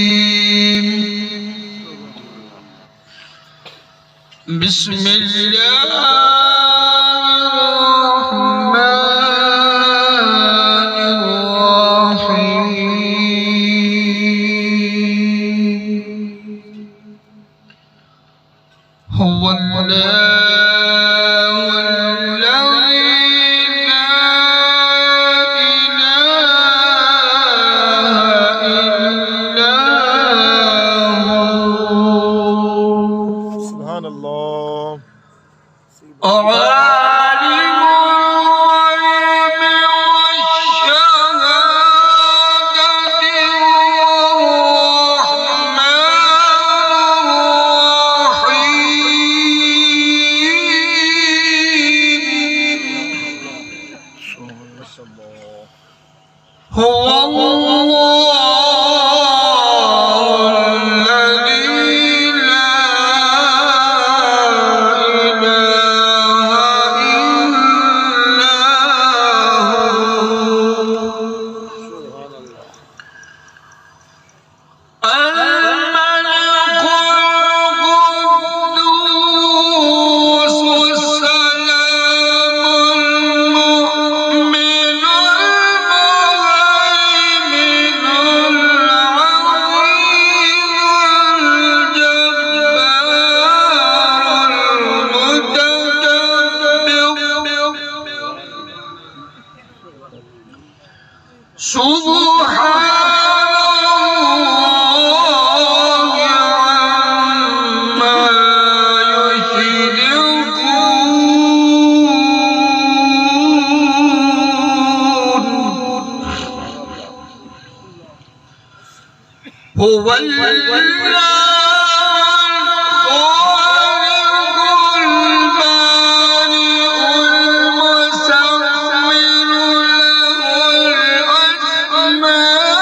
الرجيم بسم الله هو الله الذي لا إله إلا هو سبحان الله عالم الغيب والشهادة هو الله الذي لا إله إلا هو الملك القدوس السلام المؤمن المهيمن العزيز الجبار المتكبر سبحان الله عما يشركون هو الله